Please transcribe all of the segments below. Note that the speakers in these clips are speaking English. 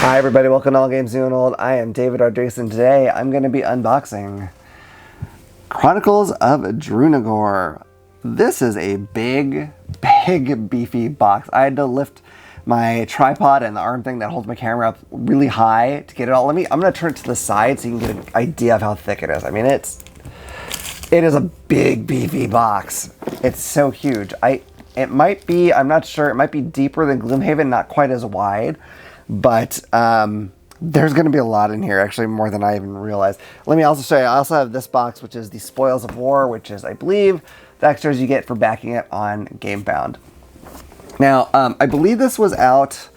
Hi everybody, welcome to All Games New and Old. I am David Rodriguez, and today I'm going to be unboxing Chronicles of Drunagor. This is a big beefy box. I had to lift my tripod and the arm thing that holds my camera up really high to get it all. I'm going to turn it to the side so you can get an idea of how thick it is. I mean, it is a big beefy box. It's so huge. It might be, I'm not sure, it might be deeper than Gloomhaven, not quite as wide. But there's going to be a lot in here, actually more than I even realized. Let me also show you, I also have this box, which is the Spoils of War, which is, I believe, the extras you get for backing it on GameFound. Now, I believe this was out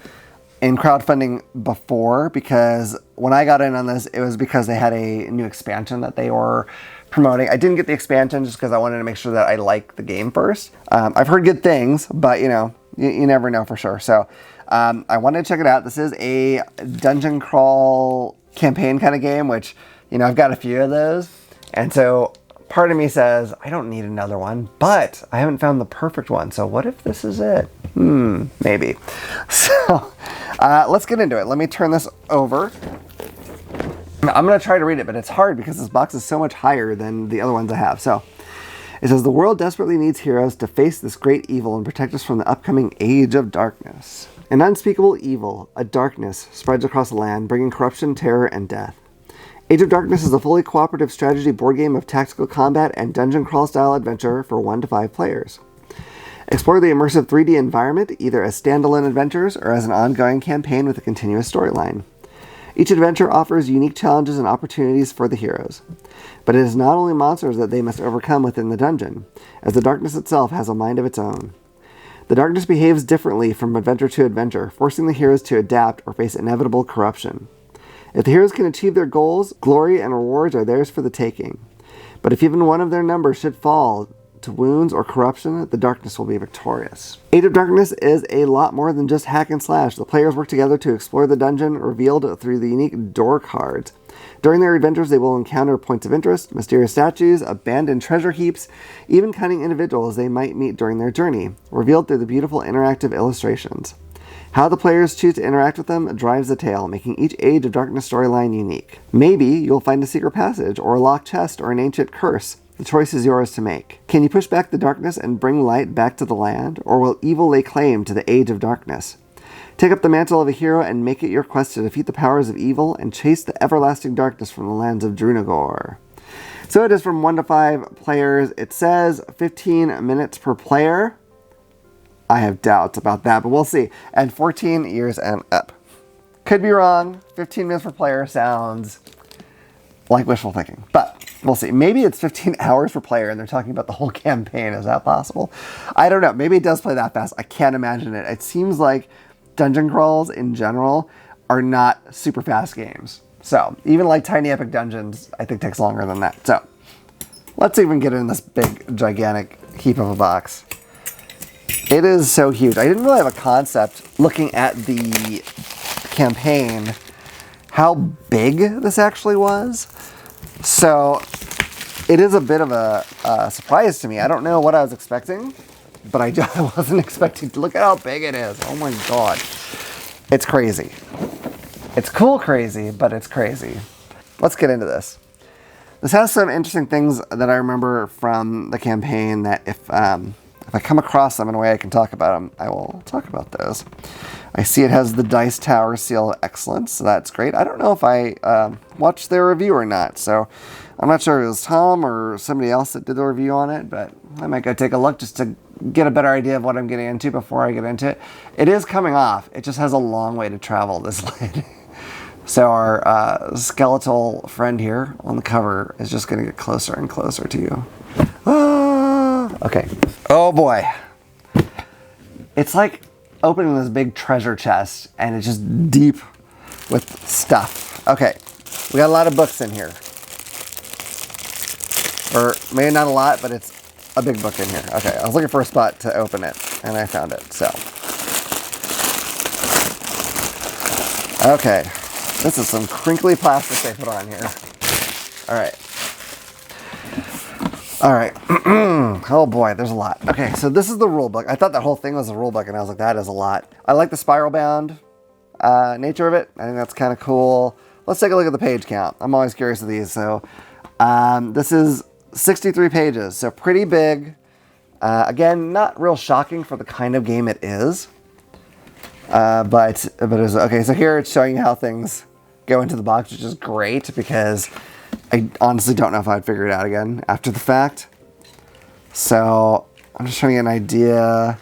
in crowdfunding before, because when I got in on this, it was because they had a new expansion that they were promoting. I didn't get the expansion just because I wanted to make sure that I like the game first. I've heard good things, but you know, you never know for sure. So I wanted to check it out. This is a dungeon crawl campaign kind of game, which, you know, I've got a few of those. And so part of me says, I don't need another one, but I haven't found the perfect one. So what if this is it? Maybe. So let's get into it. Let me turn this over. I'm going to try to read it, but it's hard because this box is so much higher than the other ones I have. So it says, the world desperately needs heroes to face this great evil and protect us from the upcoming Age of Darkness. An unspeakable evil, a darkness, spreads across the land, bringing corruption, terror, and death. Age of Darkness is a fully cooperative strategy board game of tactical combat and dungeon crawl style adventure for 1 to 5 players. Explore the immersive 3D environment either as standalone adventures or as an ongoing campaign with a continuous storyline. Each adventure offers unique challenges and opportunities for the heroes. But it is not only monsters that they must overcome within the dungeon, as the darkness itself has a mind of its own. The darkness behaves differently from adventure to adventure, forcing the heroes to adapt or face inevitable corruption. If the heroes can achieve their goals, glory and rewards are theirs for the taking. But if even one of their numbers should fall to wounds or corruption, the darkness will be victorious. Age of Darkness is a lot more than just hack and slash. The players work together to explore the dungeon revealed through the unique door cards. During their adventures, they will encounter points of interest, mysterious statues, abandoned treasure heaps, even cunning individuals they might meet during their journey, revealed through the beautiful interactive illustrations. How the players choose to interact with them drives the tale, making each Age of Darkness storyline unique. Maybe you'll find a secret passage, or a locked chest, or an ancient curse. The choice is yours to make. Can you push back the darkness and bring light back to the land, or will evil lay claim to the Age of Darkness? Take up the mantle of a hero and make it your quest to defeat the powers of evil and chase the everlasting darkness from the lands of Drunagor. So it is from 1 to 5 players. It says 15 minutes per player. I have doubts about that, but we'll see. And 14 years and up. Could be wrong. 15 minutes per player sounds like wishful thinking, but we'll see. Maybe it's 15 hours per player and they're talking about the whole campaign. Is that possible? I don't know. Maybe it does play that fast. I can't imagine it. It seems like dungeon crawls in general are not super fast games. So even like Tiny Epic Dungeons, I think takes longer than that. So let's even get in this big, gigantic heap of a box. It is so huge. I didn't really have a concept looking at the campaign how big this actually was. So it is a bit of a surprise to me. I don't know what I was expecting, but I wasn't expecting to look at how big it is. Oh my God. It's crazy. It's cool crazy, but it's crazy. Let's get into this. This has some interesting things that I remember from the campaign that if I come across them in a way I can talk about them, I will talk about those. I see it has the Dice Tower Seal of Excellence, so that's great. I don't know if I watched their review or not, so I'm not sure if it was Tom or somebody else that did the review on it, but I might go take a look just to get a better idea of what I'm getting into before I get into it. It is coming off. It just has a long way to travel, this lid. So our skeletal friend here on the cover is just going to get closer and closer to you. Okay. Oh boy. It's like opening this big treasure chest and it's just deep with stuff. Okay. We got a lot of books in here. Or maybe not a lot, but it's a big book in here. Okay. I was looking for a spot to open it and I found it. So. Okay. This is some crinkly plastic they put on here. All right. All right. Oh boy, there's a lot. Okay, so this is the rule book. I thought that whole thing was a rule book, and I was like, that is a lot. I like the spiral bound. nature of it. I think that's kind of cool. Let's take a look at the page count. I'm always curious of these. So this is 63 pages, so pretty big. Again, not real shocking for the kind of game it is. But it's okay. So here it's showing you how things go into the box, which is great because I honestly don't know if I'd figure it out again after the fact. So I'm just trying to get an idea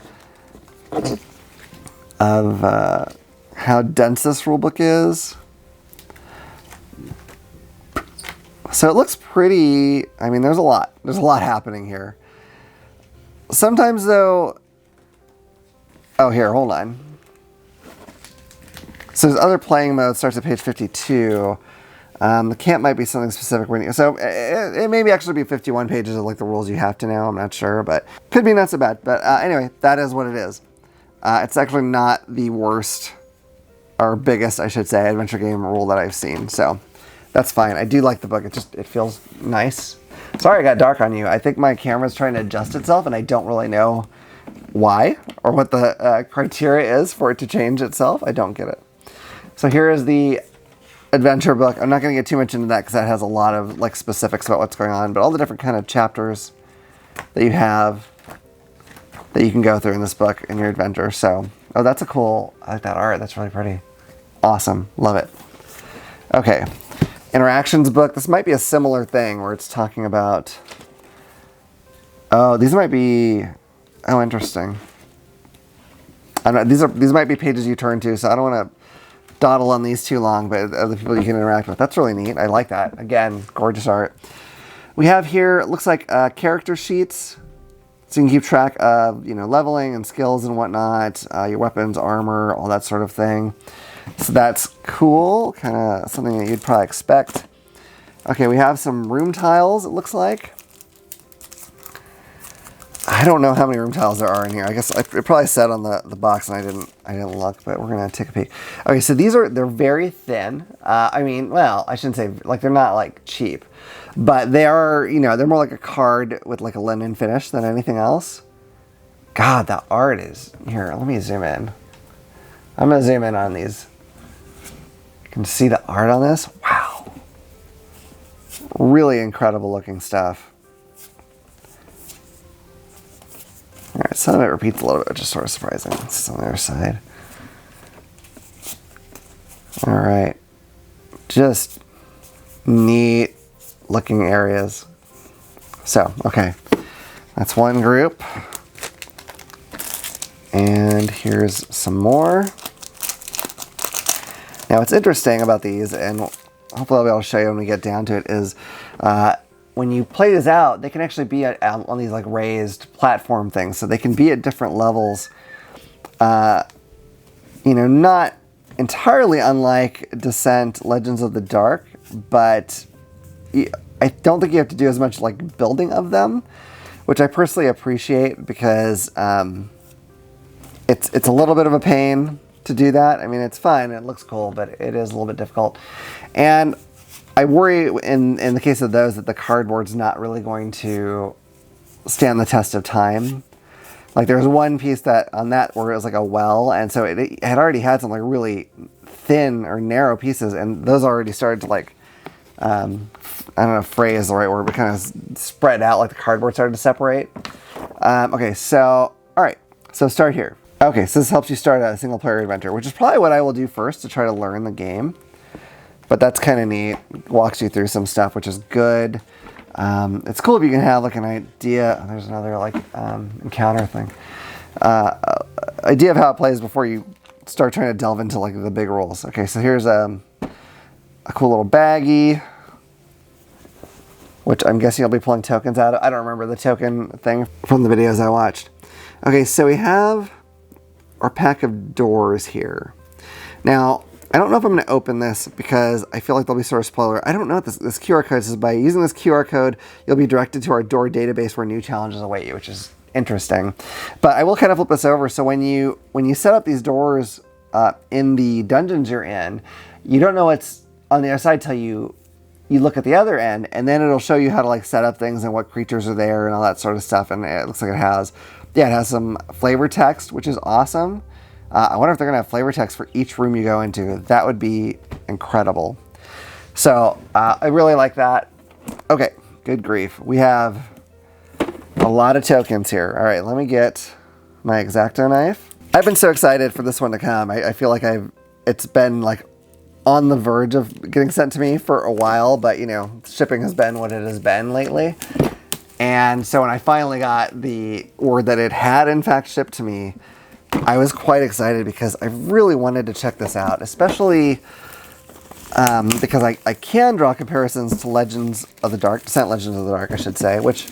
of how dense this rulebook is. So it looks pretty, I mean, there's a lot happening here. Sometimes though, oh here, hold on. So there's other playing mode, starts at page 52. The camp might be something specific. So it may actually be 51 pages of like the rules you have to know. I'm not sure, but could be not so bad. But anyway, that is what it is. It's actually not the worst or biggest, I should say, adventure game rule that I've seen. So that's fine. I do like the book. It feels nice. Sorry I got dark on you. I think my camera's trying to adjust itself and I don't really know why or what the criteria is for it to change itself. I don't get it. So here is the adventure book. I'm not going to get too much into that because that has a lot of like specifics about what's going on, but all the different kind of chapters that you have that you can go through in this book in your adventure. So, oh, that's a cool, I like that art. That's really pretty. Awesome. Love it. Okay. Interactions book. This might be a similar thing where it's talking about, oh, these might be, oh, interesting. I don't know, these might be pages you turn to, so I don't want to dawdle on these too long, but other people you can interact with. That's really neat. I like that. Again, gorgeous art. We have here, it looks like character sheets. So you can keep track of, you know, leveling and skills and whatnot, your weapons, armor, all that sort of thing. So that's cool. Kind of something that you'd probably expect. Okay, we have some room tiles, it looks like. I don't know how many room tiles there are in here. I guess it probably said on the box and I didn't look, but we're gonna take a peek. Okay, so they're very thin. I mean, well, I shouldn't say, like, they're not like cheap, but they are, you know, they're more like a card with like a linen finish than anything else. God, that art is, here, let me zoom in. I'm gonna zoom in on these. You can see the art on this. Wow. Really incredible looking stuff. All right, some of it repeats a little bit, which is sort of surprising. It's on the other side. All right, just neat looking areas. So, okay, that's one group. And here's some more. Now, what's interesting about these, and hopefully I'll be able to show you when we get down to it, is when you play this out, they can actually be on these like raised platform things. So they can be at different levels. You know, not entirely unlike Descent, Legends of the Dark, but I don't think you have to do as much like building of them, which I personally appreciate because it's a little bit of a pain to do that. I mean, it's fine, it looks cool, but it is a little bit difficult. And I worry in the case of those that the cardboard's not really going to stand the test of time. Like there's one piece that on that where it was like a well, and so it had already had some like really thin or narrow pieces, and those already started to like, I don't know if fray is the right word, but kind of spread out, like the cardboard started to separate. Okay, so, all right, so start here. Okay, so this helps you start a single player adventure, which is probably what I will do first to try to learn the game. But that's kind of neat. Walks you through some stuff, which is good. It's cool if you can have like an idea. There's another like encounter thing. Idea of how it plays before you start trying to delve into like the big rules. Okay, so here's a cool little baggie, which I'm guessing you'll be pulling tokens out of. I don't remember the token thing from the videos I watched. Okay, so we have our pack of doors here. Now, I don't know if I'm going to open this because I feel like there'll be sort of spoiler. I don't know what this QR code says. By using this QR code, you'll be directed to our door database where new challenges await you, which is interesting. But I will kind of flip this over. So when you set up these doors in the dungeons you're in, you don't know what's on the other side till you look at the other end, and then it'll show you how to like set up things and what creatures are there and all that sort of stuff. And it looks like it has some flavor text, which is awesome. I wonder if they're gonna have flavor text for each room you go into. That would be incredible. So I really like that. Okay, good grief. We have a lot of tokens here. All right, let me get my X-Acto knife. I've been so excited for this one to come. I feel like it's been like on the verge of getting sent to me for a while, but you know, shipping has been what it has been lately. And so when I finally got the word that it had in fact shipped to me, I was quite excited because I really wanted to check this out, especially because I can draw comparisons to Legends of the Dark, Descent Legends of the Dark, I should say, which,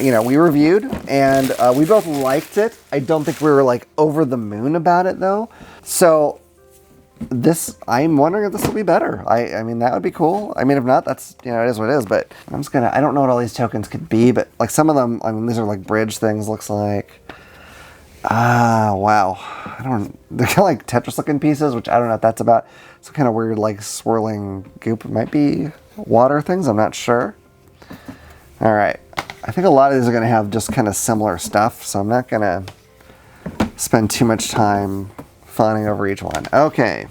you know, we reviewed and we both liked it. I don't think we were like over the moon about it though. So this, I'm wondering if this will be better. I mean, that would be cool. I mean, if not, that's, you know, it is what it is, but I'm just gonna, I don't know what all these tokens could be, but like some of them, I mean, these are like bridge things, looks like. Wow. They're kind of like Tetris looking pieces, which I don't know what that's about. Some kind of weird like swirling goop. It might be water things, I'm not sure. All right. I think a lot of these are gonna have just kind of similar stuff, so I'm not gonna spend too much time fawning over each one. Okay.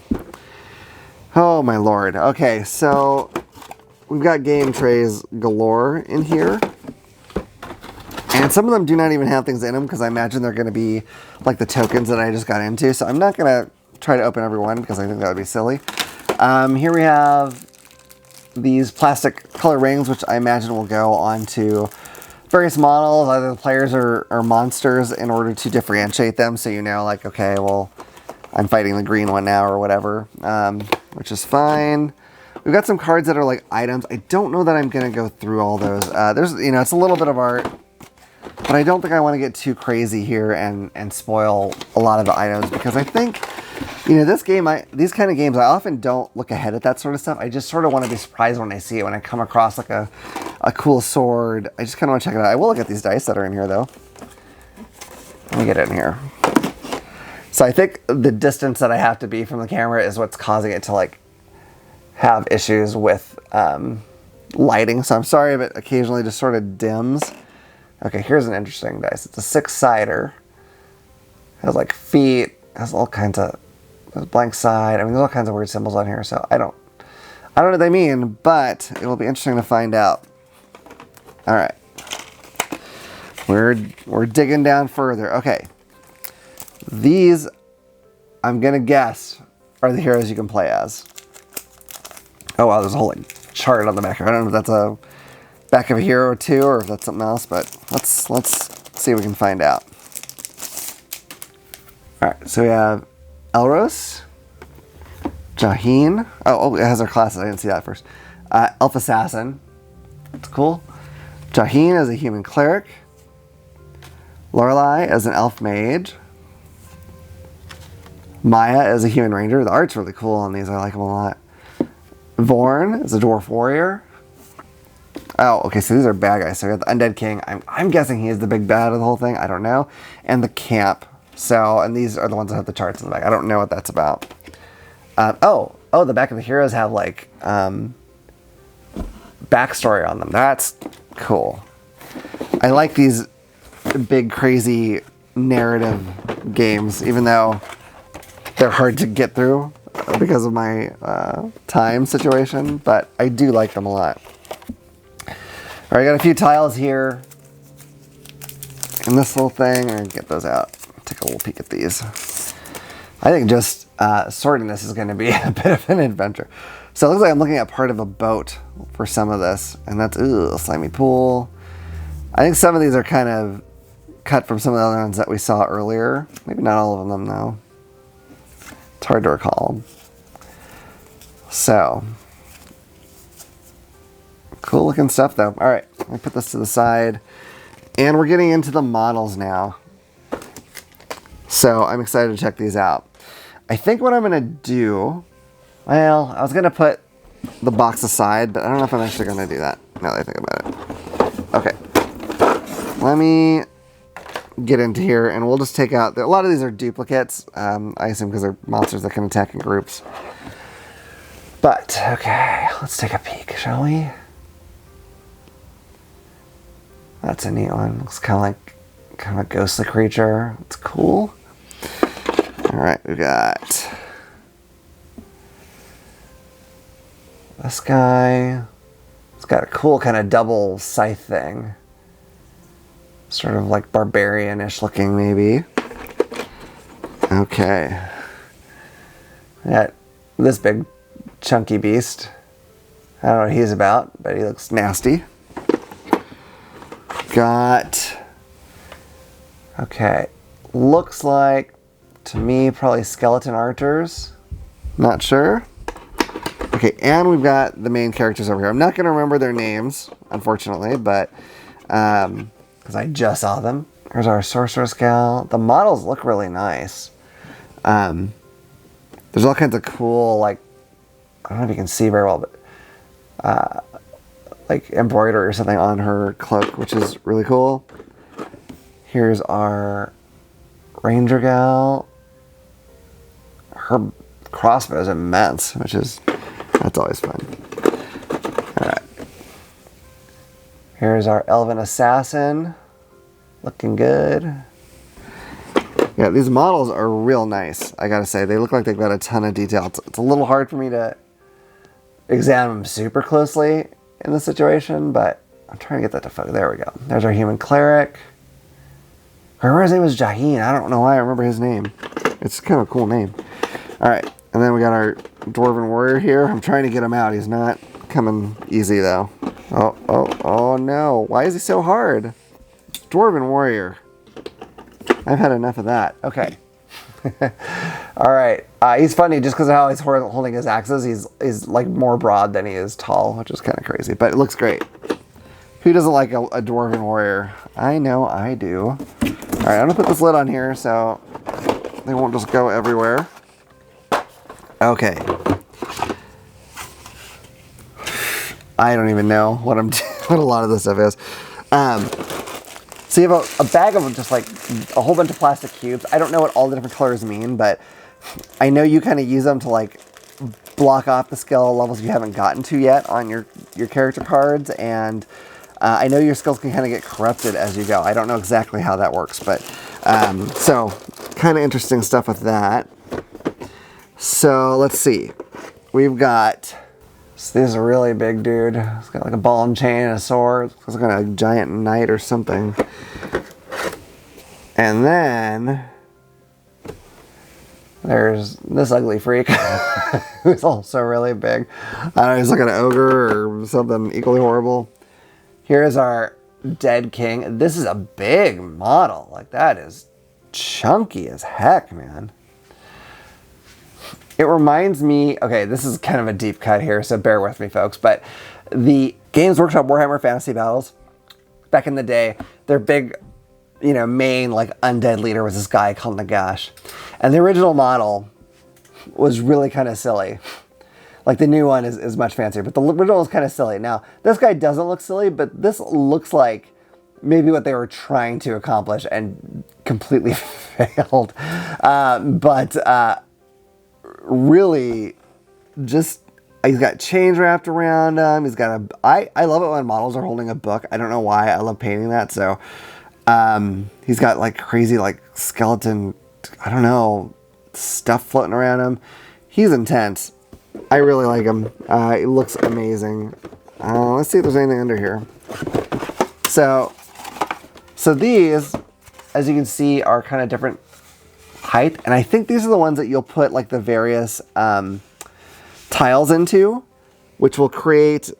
Oh my lord. Okay, so we've got game trays galore in here. And some of them do not even have things in them because I imagine they're going to be like the tokens that I just got into. So I'm not going to try to open every one because I think that would be silly. Here we have these plastic color rings, which I imagine will go onto various models, either the players or monsters, in order to differentiate them. So you know, like, okay, well, I'm fighting the green one now or whatever, which is fine. We've got some cards that are like items. I don't know that I'm going to go through all those. There's, you know, it's a little bit of art, but I don't think I want to get too crazy here and spoil a lot of the items because I think, you know, this game, these kind of games, I often don't look ahead at that sort of stuff. I just sort of want to be surprised when I see it, when I come across like a cool sword. I just kind of want to check it out. I will look at these dice that are in here though. Let me get it in here. So I think the distance that I have to be from the camera is what's causing it to like have issues with lighting. So I'm sorry if it occasionally just sort of dims. Okay, here's an interesting dice. It's a 6-sider. Has like feet, has all kinds of, there's blank side. I mean, there's all kinds of weird symbols on here. So I don't know what they mean, but it will be interesting to find out. All right. We're digging down further. Okay. These, I'm gonna guess, are the heroes you can play as. Oh wow, there's a whole like chart on the back. I don't know if that's a back of a hero or two, or if that's something else, but let's see if we can find out. All right, so we have Elros, Jaheen. Oh, it has our classes. I didn't see that first. Elf Assassin. That's cool. Jaheen as a human cleric. Lorelei as an elf mage. Maya as a human ranger. The art's really cool on these. I like them a lot. Vorn as a dwarf warrior. Oh, okay, so these are bad guys. So we got the Undead King. I'm guessing he is the big bad of the whole thing. I don't know. And the camp. So, and these are the ones that have the charts in the back. I don't know what that's about. Oh, the back of the heroes have like backstory on them. That's cool. I like these big, crazy narrative games, even though they're hard to get through because of my time situation, but I do like them a lot. All right, I got a few tiles here in this little thing. I'm gonna get those out. Take a little peek at these. I think just sorting this is gonna be a bit of an adventure. So it looks like I'm looking at part of a boat for some of this, and that's, ooh, slimy pool. I think some of these are kind of cut from some of the other ones that we saw earlier. Maybe not all of them though. It's hard to recall. So, cool looking stuff though. All right, let me put this to the side. And we're getting into the models now. So I'm excited to check these out. I think what I'm gonna do, well, I was gonna put the box aside, but I don't know if I'm actually gonna do that now that I think about it. Okay, let me get into here and we'll just take out, a lot of these are duplicates, I assume because they're monsters that can attack in groups. But, okay, let's take a peek, shall we? That's a neat one. Looks kind of like a ghostly creature. It's cool. All right, we got this guy. It's got a cool kind of double scythe thing. Sort of like barbarian-ish looking, maybe. Okay. Got this big chunky beast. I don't know what he's about, but he looks nasty. Got, okay, looks like, to me, probably skeleton archers. Not sure. Okay, and we've got the main characters over here. I'm not going to remember their names, unfortunately, but, because I just saw them. Here's our sorceress gal. The models look really nice. There's all kinds of cool, like, I don't know if you can see very well, but like embroidery or something on her cloak, which is really cool. Here's our ranger gal. Her crossbow is immense, that's always fun. All right. Here's our elven assassin, looking good. Yeah, these models are real nice, I gotta say. They look like they've got a ton of detail. It's a little hard for me to examine them super closely in this situation, but I'm trying to get that to focus. There we go. There's our human cleric. I remember his name was Jaheen. I don't know why I remember his name. It's kind of a cool name. All right, and then we got our dwarven warrior here. I'm trying to get him out. He's not coming easy though. Oh no. Why is he so hard? Dwarven warrior. I've had enough of that. Okay. All right. He's funny just because of how he's holding his axes. He's like more broad than he is tall, which is kind of crazy, but it looks great. Who doesn't like a dwarven warrior? I know I do. All right, I'm gonna put this lid on here so they won't just go everywhere. Okay. I don't even know what what a lot of this stuff is. So you have a bag of just like a whole bunch of plastic cubes. I don't know what all the different colors mean, but I know you kind of use them to like block off the skill levels you haven't gotten to yet on your character cards. And I know your skills can kind of get corrupted as you go. I don't know exactly how that works, but so kind of interesting stuff with that. So let's see. We've got, so this is a really big dude. He's got like a ball and chain and a sword. Looks like a giant knight or something. And then there's this ugly freak who's also really big. I don't know, he's like an ogre or something equally horrible. Here's our dead king. This is a big model. Like, that is chunky as heck, man. It reminds me, okay, this is kind of a deep cut here, so bear with me, folks, but the Games Workshop Warhammer Fantasy Battles, back in the day, their big, you know, main, like, undead leader was this guy called Nagash. And the original model was really kind of silly. Like, the new one is much fancier, but the original is kind of silly. Now, this guy doesn't look silly, but this looks like maybe what they were trying to accomplish and completely failed. Really, just, he's got chains wrapped around him. He's got I love it when models are holding a book. I don't know why. I love painting that. So he's got like crazy like skeleton, I don't know, stuff floating around him. He's intense. I really like him. It looks amazing. Let's see if there's anything under here. So these, as you can see, are kind of different height, and I think these are the ones that you'll put like the various tiles into, which will create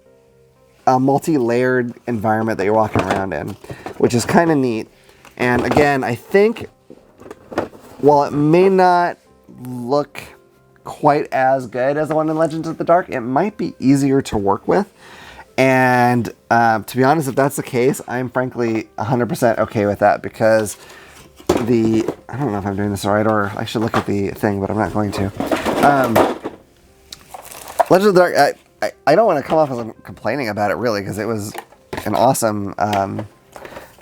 a multi-layered environment that you're walking around in, which is kind of neat. And again, I think while it may not look quite as good as the one in Legends of the Dark, it might be easier to work with. And to be honest, if that's the case, I'm frankly 100% okay with that, because I don't know if I'm doing this right, or I should look at the thing, but I'm not going to. Legends of the Dark, I don't want to come off as I'm complaining about it, really, because it was an awesome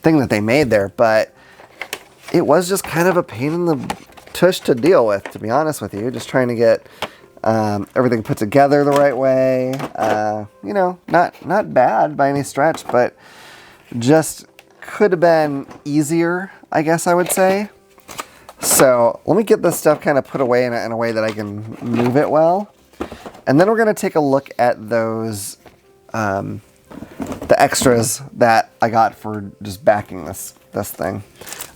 thing that they made there, but it was just kind of a pain in the tush to deal with, to be honest with you. Just trying to get everything put together the right way. You know, not bad by any stretch, but just could have been easier, I guess I would say. So let me get this stuff kind of put away in a way that I can move it well. And then we're going to take a look at those, the extras that I got for just backing this thing.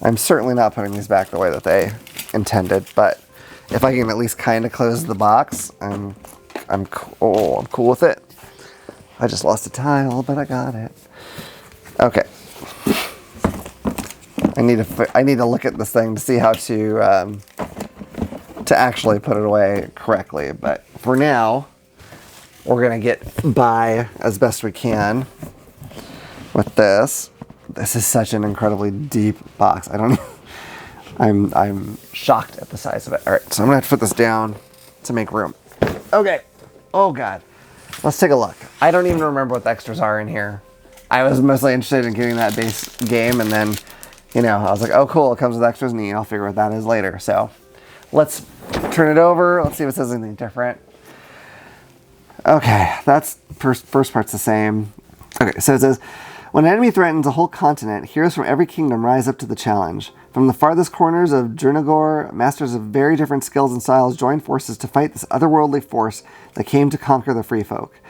I'm certainly not putting these back the way that they intended, but if I can at least kind of close the box, I'm cool with it. I just lost a tile, but I got it. Okay. I need to look at this thing to see how to actually put it away correctly. But for now, we're gonna get by as best we can with this. This is such an incredibly deep box. I'm shocked at the size of it. All right, so I'm gonna have to put this down to make room. Okay. Oh God. Let's take a look. I don't even remember what the extras are in here. I was mostly interested in getting that base game, and then, you know, I was like, oh cool, it comes with extras, neat. I'll figure what that is later. So let's turn it over. Let's see if it says anything different. Okay, that's first part's the same. Okay, so it says, when an enemy threatens a whole continent, heroes from every kingdom rise up to the challenge. From the farthest corners of Drunagor, masters of very different skills and styles join forces to fight this otherworldly force that came to conquer the free folk.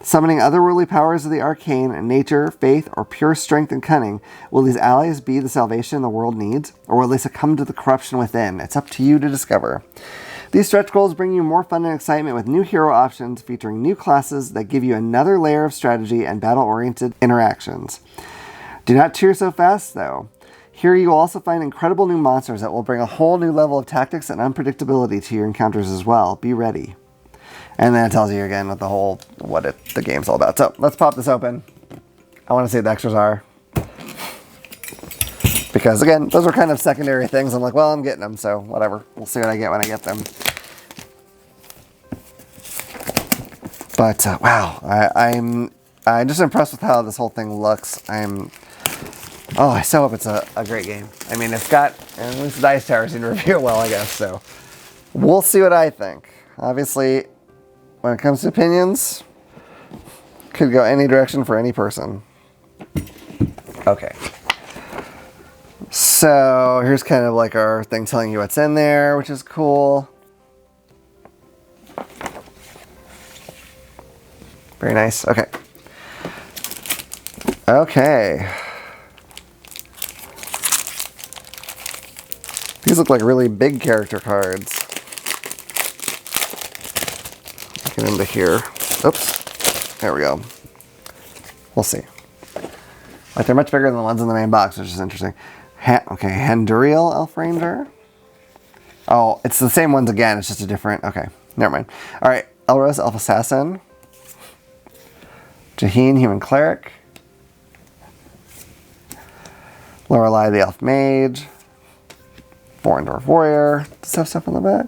Summoning otherworldly powers of the arcane, nature, faith, or pure strength and cunning, will these allies be the salvation the world needs, or will they succumb to the corruption within? It's up to you to discover. These stretch goals bring you more fun and excitement with new hero options featuring new classes that give you another layer of strategy and battle-oriented interactions. Do not cheer so fast, though. Here you will also find incredible new monsters that will bring a whole new level of tactics and unpredictability to your encounters as well. Be ready. And then it tells you again what the game's all about. So let's pop this open. I want to see what the extras are. Because again, those were kind of secondary things. I'm like, well, I'm getting them, so whatever. We'll see what I get when I get them. But wow, I'm just impressed with how this whole thing looks. I so hope it's a great game. I mean, it's got, at least the Dice Tower seemed to review it well, I guess. So we'll see what I think. Obviously, when it comes to opinions, could go any direction for any person. Okay. So here's kind of like our thing telling you what's in there, which is cool. Very nice. Okay. Okay. These look like really big character cards. Get into here. Oops. There we go. We'll see. Like, they're much bigger than the ones in the main box, which is interesting. Okay, Handuriel Elf Ranger. Oh, it's the same ones again. It's just a different... Okay, never mind. All right, Elros Elf Assassin. Jaheen Human Cleric. Lorelei the Elf Mage. Foreign Dwarf Warrior. Does it have stuff on the back?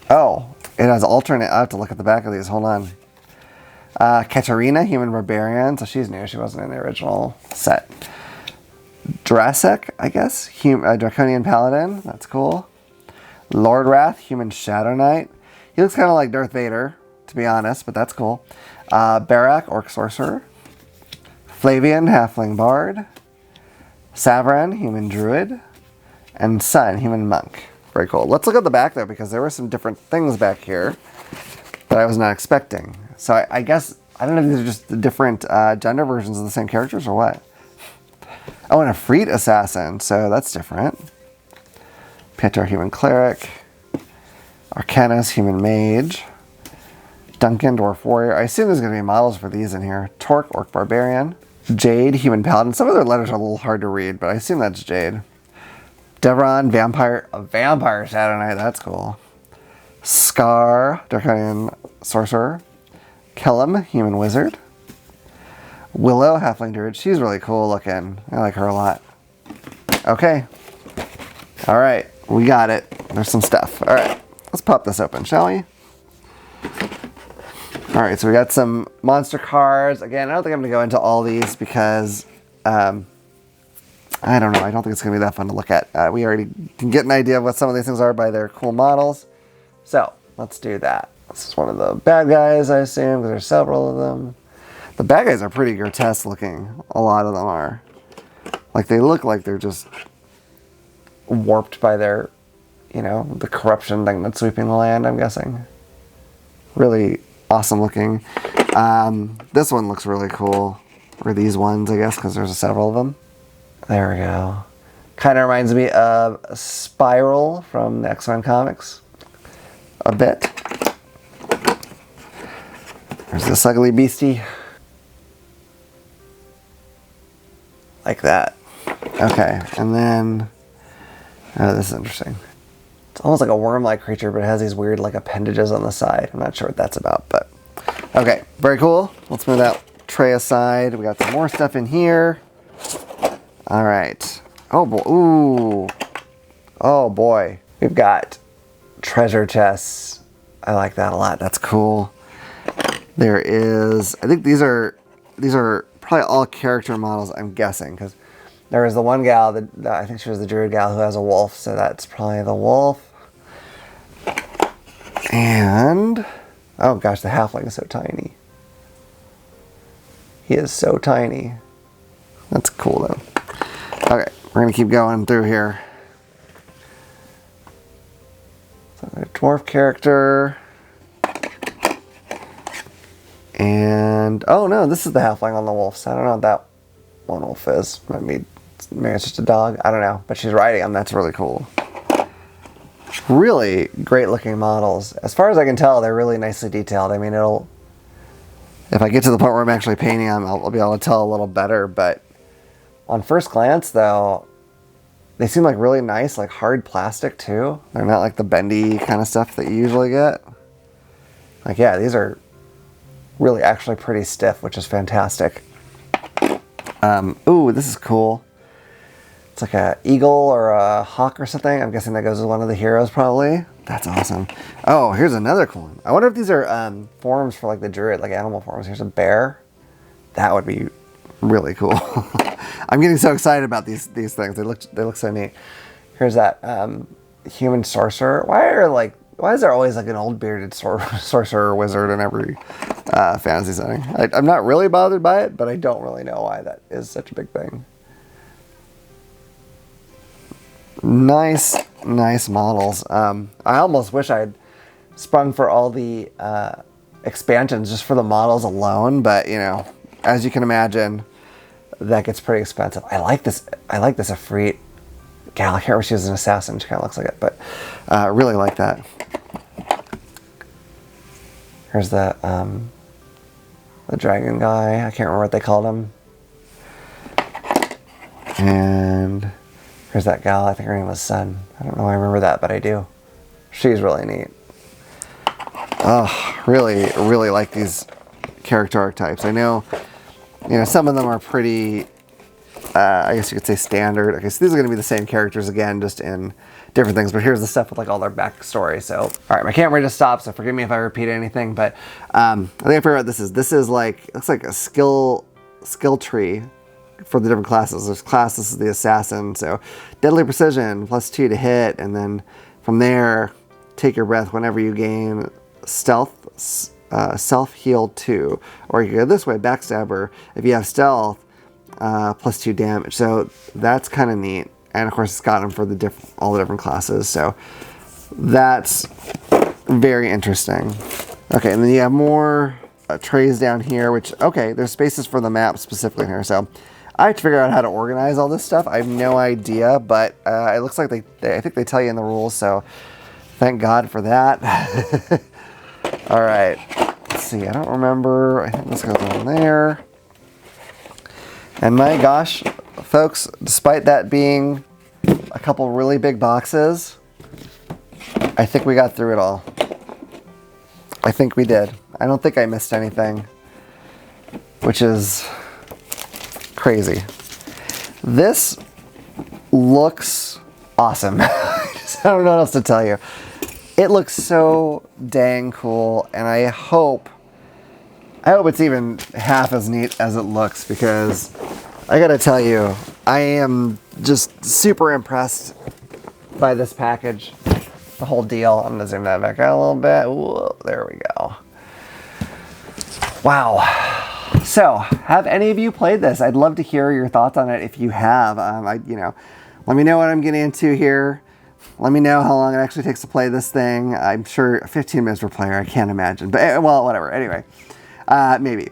Oh, it has alternate. I have to look at the back of these. Hold on. Katarina, Human Barbarian. So she's new. She wasn't in the original set. Drasek, I guess. Draconian Paladin. That's cool. Lord Wrath, Human Shadow Knight. He looks kind of like Darth Vader, to be honest, but that's cool. Barak, Orc Sorcerer. Flavian, Halfling Bard. Savran, Human Druid. And Sun, Human Monk. Very cool. Let's look at the back, though, because there were some different things back here that I was not expecting. So I guess, I don't know if these are just the different gender versions of the same characters or what. Oh, and a Freed Assassin, so that's different. Pietar, Human Cleric. Arcanus, Human Mage. Duncan, Dwarf Warrior. I assume there's going to be models for these in here. Torque, Orc Barbarian. Jade, Human Paladin. Some of their letters are a little hard to read, but I assume that's Jade. Devron, a Vampire Shadow Knight. That's cool. Scar, Draconian Sorcerer. Kellum, Human Wizard. Willow, Halfling Druid. She's really cool looking. I like her a lot. Okay. All right. We got it. There's some stuff. All right. Let's pop this open, shall we? All right. So we got some monster cards. Again, I don't think I'm going to go into all these because I don't know. I don't think it's going to be that fun to look at. We already can get an idea of what some of these things are by their cool models. So let's do that. This is one of the bad guys, I assume, because there's several of them. The bad guys are pretty grotesque looking. A lot of them are. Like, they look like they're just warped by their, you know, the corruption thing that's sweeping the land, I'm guessing. Really awesome looking. This one looks really cool. Or these ones, I guess, because there's several of them. There we go. Kind of reminds me of Spiral from the X-Men comics. A bit. There's this ugly beastie. Like that. Okay, and then... Oh, this is interesting. It's almost like a worm-like creature, but it has these weird like appendages on the side. I'm not sure what that's about, but... Okay, very cool. Let's move that tray aside. We got some more stuff in here. All right. Oh boy. Ooh. Oh boy. We've got treasure chests. I like that a lot. That's cool. There is, I think these are probably all character models, I'm guessing, because there is the one gal that I think she was the druid gal who has a wolf, so that's probably the wolf. And oh gosh, the halfling is so tiny. He is so tiny. That's cool though. Okay, we're gonna keep going through here. So a dwarf character. And oh no, this is the halfling on the wolf. So I don't know what that one wolf is. Maybe it's just a dog. I don't know. But she's riding him. That's really cool. Really great looking models. As far as I can tell, they're really nicely detailed. I mean, if I get to the point where I'm actually painting them, I'll be able to tell a little better. But on first glance, though, they seem like really nice, like hard plastic too. They're not like the bendy kind of stuff that you usually get. Like, yeah, these are really actually pretty stiff, which is fantastic. Ooh, this is cool. It's like an eagle or a hawk or something. I'm guessing that goes with one of the heroes probably. That's awesome. Oh, here's another cool one. I wonder if these are forms for like the druid, like animal forms. Here's a bear. That would be really cool. I'm getting so excited about these things. They look so neat. Here's that human sorcerer. Why is there always like an old bearded sorcerer or wizard in every fantasy setting? I'm not really bothered by it, but I don't really know why that is such a big thing. Nice models. I almost wish I'd sprung for all the expansions just for the models alone, but you know, as you can imagine, that gets pretty expensive. I like this Ifrit gal. I can't remember if she was an assassin. She kind of looks like it, but I really like that. Here's the dragon guy. I can't remember what they called him. And here's that gal. I think her name was Sun. I don't know why I remember that, but I do. She's really neat. Oh, really like these character archetypes. I know, you know, some of them are pretty, I guess you could say standard. Okay, so these are going to be the same characters again, just in different things. But here's the stuff with like all their backstory. So, all right, my camera just stopped, so forgive me if I repeat anything. But I think I figured out what this is. This is like, it looks like a skill tree for the different classes. There's class, this is the assassin. So deadly precision, +2 to hit. And then from there, take your breath whenever you gain stealth, self-heal 2. Or you can go this way, backstabber. If you have stealth, +2 damage. So that's kind of neat. And of course, it's got them for all the different classes. So that's very interesting. Okay, and then you have more trays down here, which, okay, there's spaces for the map specifically in here. So I have to figure out how to organize all this stuff. I have no idea, but it looks like I think they tell you in the rules. So thank God for that. All right, let's see. I don't remember. I think this goes on there. And my gosh, folks, despite that being a couple really big boxes, I think we got through it all. I think we did. I don't think I missed anything, which is crazy. This looks awesome. I don't know what else to tell you. It looks so dang cool, and I hope it's even half as neat as it looks, because I gotta tell you, I am just super impressed by this package, the whole deal. I'm gonna zoom that back out a little bit. Whoa, there we go. Wow. So, have any of you played this? I'd love to hear your thoughts on it if you have. You know, Let me know what I'm getting into here. Let me know how long it actually takes to play this thing. I'm sure 15 minutes per player, I can't imagine. But, well, whatever. Anyway, maybe.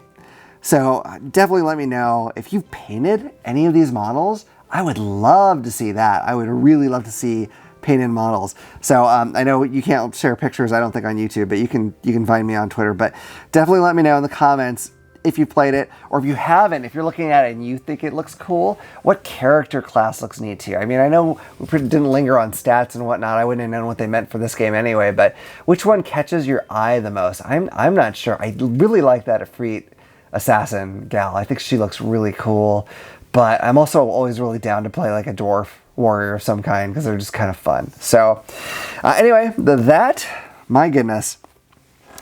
So definitely let me know if you've painted any of these models. I would love to see that. I would really love to see painted models. So I know you can't share pictures, I don't think, on YouTube, but you can find me on Twitter. But definitely let me know in the comments if you played it, or if you haven't, if you're looking at it and you think it looks cool, what character class looks neat to you? I mean, I know we didn't linger on stats and whatnot. I wouldn't have known what they meant for this game anyway, but which one catches your eye the most? I'm not sure. I really like that Efreet assassin gal. I think she looks really cool, but I'm also always really down to play like a dwarf warrior of some kind because they're just kind of fun. So anyway, my goodness,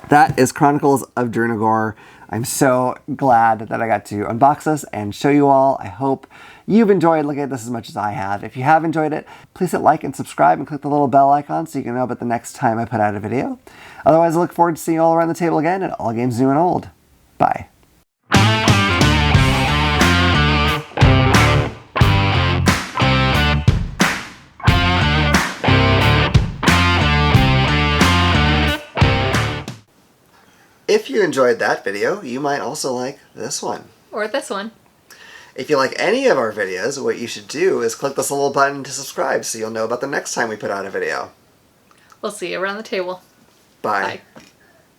that is Chronicles of Drunagor. I'm so glad that I got to unbox this and show you all. I hope you've enjoyed looking at this as much as I have. If you have enjoyed it, please hit like and subscribe and click the little bell icon so you can know about the next time I put out a video. Otherwise, I look forward to seeing you all around the table again at All Games New and Old. Bye. If you enjoyed that video, you might also like this one. Or this one. If you like any of our videos, what you should do is click this little button to subscribe so you'll know about the next time we put out a video. We'll see you around the table. Bye. Bye.